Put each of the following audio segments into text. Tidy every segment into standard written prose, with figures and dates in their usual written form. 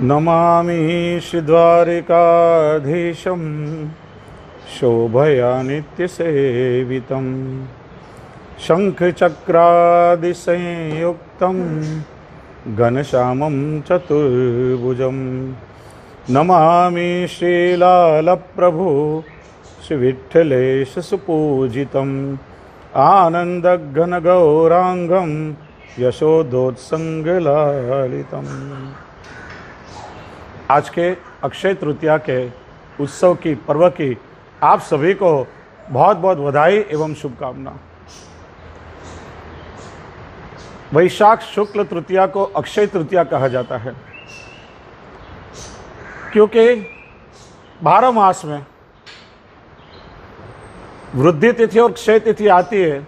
नमामि श्रीद्वारिकाधीशं शोभया नित्यसेवितं शङ्खचक्रादिसंयुक्तं घनश्यामं चतुर्भुजं नमामि श्रीलालप्रभु श्रीविठ्ठलेश सुपूजितम् आनन्दघनगौराङ्गं यशोदोत्सङ्गलालितम्। आज के अक्षय तृतीया के उत्सव की पर्व की आप सभी को बहुत बहुत बधाई एवं शुभकामना। वैशाख शुक्ल तृतीया को अक्षय तृतीया कहा जाता है क्योंकि 12 मास में वृद्धि तिथि और क्षय तिथि आती है,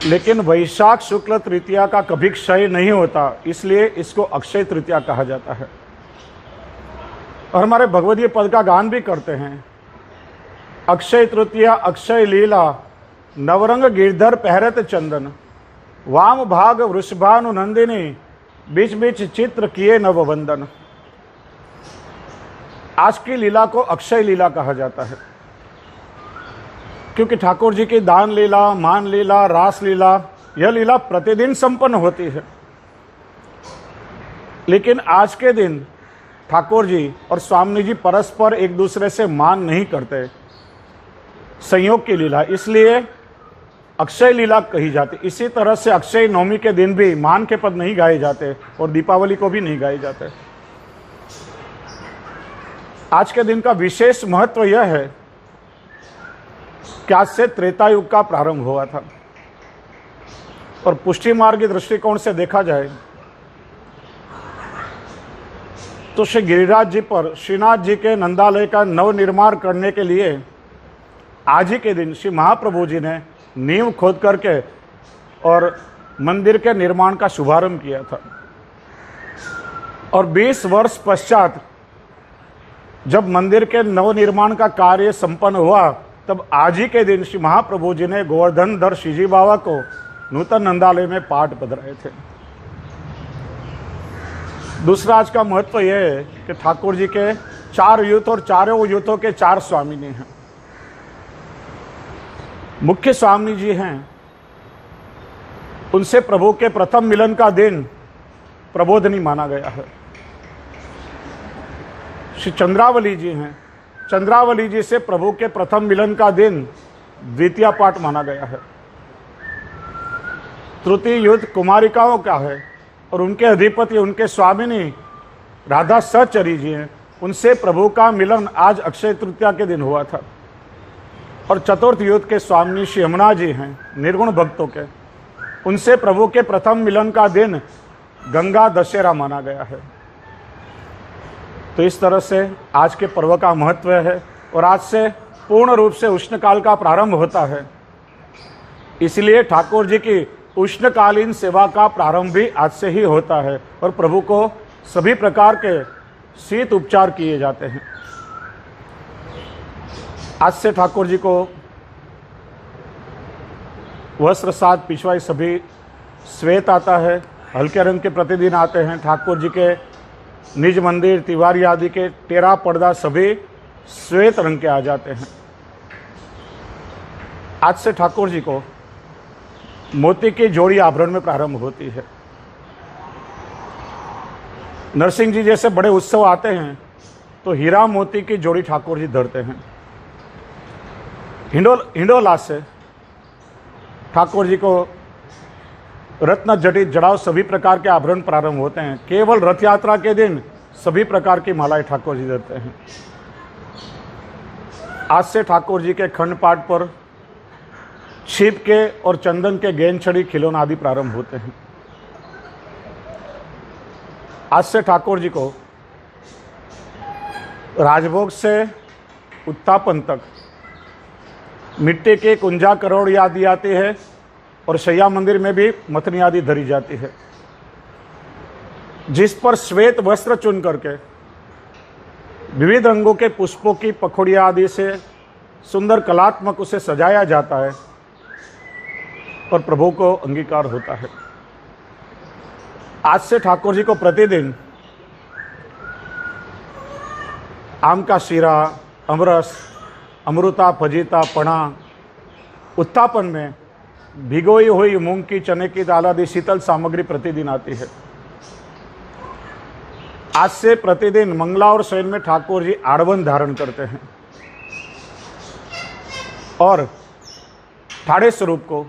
लेकिन वैशाख शुक्ल तृतीया का कभी क्षय नहीं होता, इसलिए इसको अक्षय तृतीया कहा जाता है। और हमारे भगवदीय पद का गान भी करते हैं। अक्षय तृतीया अक्षय लीला नवरंग गिरधर पहरत चंदन, वाम भाग वृषभानु नंदिनी बीच बीच चित्र किए नववंदन। आज की लीला को अक्षय लीला कहा जाता है क्योंकि ठाकुर जी की दान लीला, मान लीला, रास लीला, यह लीला प्रतिदिन संपन्न होती है। लेकिन आज के दिन ठाकुर जी और स्वामी जी परस्पर एक दूसरे से मान नहीं करते, संयोग की लीला, इसलिए अक्षय लीला कही जाती। इसी तरह से अक्षय नवमी के दिन भी मान के पद नहीं गाए जाते और दीपावली को भी नहीं गाए जाते। आज के दिन का विशेष महत्व यह है कि आज से त्रेता युग का प्रारंभ हुआ था और पुष्टि मार्ग के दृष्टिकोण से देखा जाए तो श्री गिरिराज जी पर श्रीनाथ जी के नंदालय का नवनिर्माण करने के लिए आज ही के दिन श्री महाप्रभु जी ने नींव खोद करके और मंदिर के निर्माण का शुभारंभ किया था। और 20 वर्ष पश्चात जब मंदिर के नवनिर्माण का कार्य संपन्न हुआ, तब आज ही के दिन श्री महाप्रभु जी ने गोवर्धन धर श्रीजी बाबा को नूतन नंदालय में पाठ बदलाए थे। दूसरा आज का महत्व यह है कि ठाकुर जी के 4 यूथ और चारों यूथों के 4 स्वामिनी हैं। मुख्य स्वामी जी हैं, उनसे प्रभु के प्रथम मिलन का दिन प्रबोधनी माना गया है। श्री चंद्रावली जी हैं, चंद्रावली जी से प्रभु के प्रथम मिलन का दिन द्वितीय पाठ माना गया है। तृतीय युद्ध कुमारिकाओं का है और उनके अधिपति, उनके स्वामिनी राधा सहचरी जी हैं, उनसे प्रभु का मिलन आज अक्षय तृतीया के दिन हुआ था। और चतुर्थ युद्ध के स्वामिनी श्री यमुना जी हैं, निर्गुण भक्तों के, उनसे प्रभु के प्रथम मिलन का दिन गंगा दशहरा माना गया है। तो इस तरह से आज के पर्व का महत्व है और आज से पूर्ण रूप से उष्णकाल का प्रारंभ होता है। इसलिए ठाकुर जी की उष्णकालीन सेवा का प्रारंभ भी आज से ही होता है और प्रभु को सभी प्रकार के शीत उपचार किए जाते हैं। आज से ठाकुर जी को वस्त्र साथ पिछवाई सभी श्वेत आता है, हल्के रंग के प्रतिदिन आते हैं। ठाकुर जी के निज मंदिर, तिवारी आदि के टेरा पर्दा सभी श्वेत रंग के आ जाते हैं। आज से ठाकुर जी को मोती की जोड़ी आभरण में प्रारंभ होती है। नरसिंह जी जैसे बड़े उत्सव आते हैं तो हीरा मोती की जोड़ी ठाकुर जी धरते हैं। हिंडोला से ठाकुर जी को रत्न जटित जड़ाव सभी प्रकार के आभरण प्रारंभ होते हैं। केवल रथ यात्रा के दिन सभी प्रकार की मालाएं ठाकुर जी देते हैं। आज से ठाकुर जी के खंड पाठ पर छिप के और चंदन के गेंद छड़ी खिलौना आदि प्रारंभ होते हैं। आज से ठाकुर जी को राजभोग से उत्तापन तक मिट्टी के कुंजा करोड़ आदि आती है और शैया मंदिर में भी मथनी आदि धरी जाती है, जिस पर श्वेत वस्त्र चुन करके विविध रंगों के पुष्पों की पखुड़िया आदि से सुंदर कलात्मक उसे सजाया जाता है और प्रभु को अंगीकार होता है। आज से ठाकुर जी को प्रतिदिन आम का शीरा, अमरस, अमृता, फजीता, पणा, उत्थापन में भिगोई हुई मूंग की, चने की दाल आदि शीतल सामग्री प्रतिदिन आती है। आज से प्रतिदिन मंगला और शयन में ठाकुर जी आड़वन धारण करते हैं और ठाड़े स्वरूप को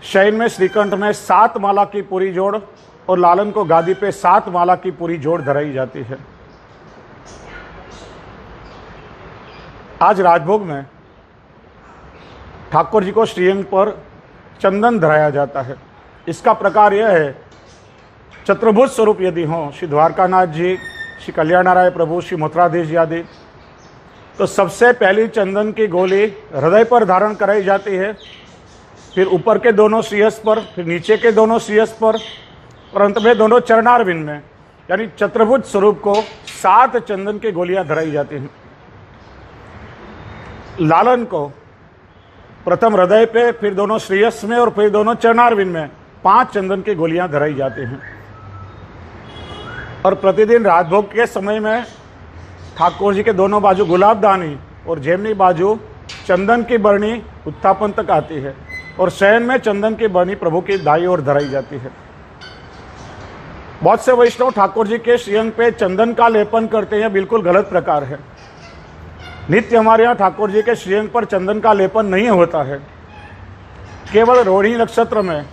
शयन में श्रीकंठ में 7 माला की पूरी जोड़ और लालन को गादी पे 7 माला की पूरी जोड़ धराई जाती है। आज राजभोग में ठाकुर जी को श्रीअंग पर चंदन धराया जाता है। इसका प्रकार यह है, चतुर्भुज स्वरूप यदि हों श्री द्वारकानाथ जी, श्री कल्याणराय प्रभु, श्री मथुराधीश जी आदि, तो सबसे पहली चंदन की गोली हृदय पर धारण कराई जाती है, फिर ऊपर के दोनों शीर्ष पर, फिर नीचे के दोनों शीर्ष पर और अंत में दोनों चरणारविंद में, यानी चतुर्भुज स्वरूप को 7 चंदन की गोलियां धराई जाती हैं। लालन को प्रथम हृदय पे, फिर दोनों श्रेयस में और फिर दोनों चरणारविंद में 5 चंदन की गोलियां धराई जाती हैं। और प्रतिदिन राजभोग के समय में ठाकुर जी के दोनों बाजू गुलाबदानी और जेमनी बाजू चंदन की बरनी उत्थापन तक आती है और शयन में चंदन की बरनी प्रभु की दाई ओर धराई जाती है। बहुत से वैष्णव ठाकुर जी के श्रीअंग पे चंदन का लेपन करते हैं, बिल्कुल गलत प्रकार है। नित्य हमारे यहाँ ठाकुर जी के श्रीअंग पर चंदन का लेपन नहीं होता है। केवल रोहिणी नक्षत्र में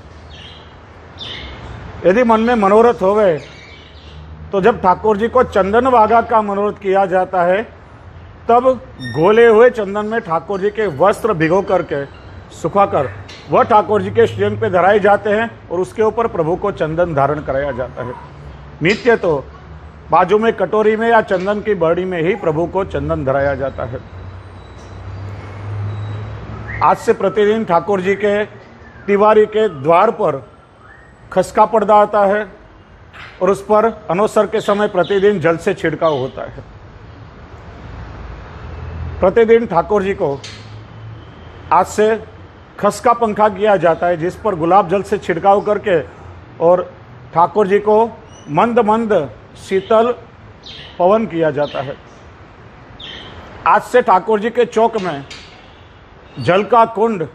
यदि मन में मनोरथ होवे तो जब ठाकुर जी को चंदन वागा का मनोरथ किया जाता है, तब घोले हुए चंदन में ठाकुर जी के वस्त्र भिगो करके सुखाकर वह ठाकुर जी के श्रीअंग पे धराए जाते हैं और उसके ऊपर प्रभु को चंदन धारण कराया जाता है। नित्य तो बाजू में कटोरी में या चंदन की बरनी में ही प्रभु को चंदन धराया जाता है। आज से प्रतिदिन ठाकुर जी के तिवारी के द्वार पर खसका पर्दा आता है और उस पर अनोसर के समय प्रतिदिन जल से छिड़काव होता है। प्रतिदिन ठाकुर जी को आज से खसका पंखा किया जाता है, जिस पर गुलाब जल से छिड़काव करके और ठाकुर जी को मंद मंद शीतल पवन किया जाता है। आज से ठाकुर जी के चौक में जल का कुंड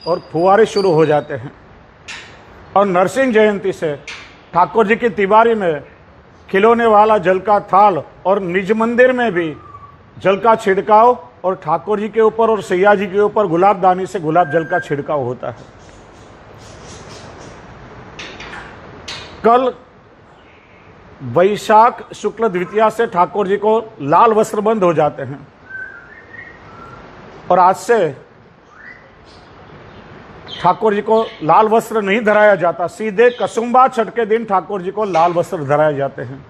और फुवारे शुरू हो जाते हैं और नरसिंह जयंती से ठाकुर जी की तिवारी में खिलौने वाला जल का थाल और निज मंदिर में भी जल का छिड़काव और ठाकुर जी के ऊपर और सैया जी के ऊपर गुलाबदानी से गुलाब जल का छिड़काव होता है। कल वैशाख शुक्ल द्वितीया से ठाकुर जी को लाल वस्त्र बंद हो जाते हैं और आज से ठाकुर जी को लाल वस्त्र नहीं धराया जाता। सीधे कसुम्बा छठ के दिन ठाकुर जी को लाल वस्त्र धराए जाते हैं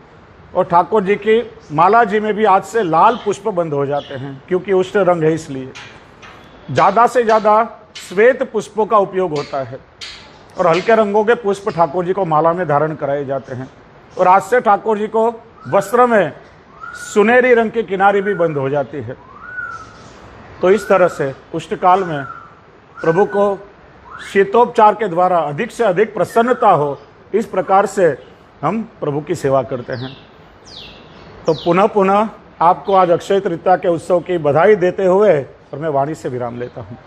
और ठाकुर जी की माला जी में भी आज से लाल पुष्प बंद हो जाते हैं, क्योंकि उष्ण रंग है। इसलिए ज़्यादा से ज़्यादा श्वेत पुष्पों का उपयोग होता है और हल्के रंगों के पुष्प ठाकुर जी को माला में धारण कराए जाते हैं। और आज से ठाकुर जी को वस्त्र में सुनहरी रंग की किनारी भी बंद हो जाती है। तो इस तरह से उष्णकाल में प्रभु को शीतोपचार के द्वारा अधिक से अधिक प्रसन्नता हो, इस प्रकार से हम प्रभु की सेवा करते हैं। तो पुनः पुनः आपको आज अक्षय तृतीया के उत्सव की बधाई देते हुए और मैं वाणी से विराम लेता हूँ।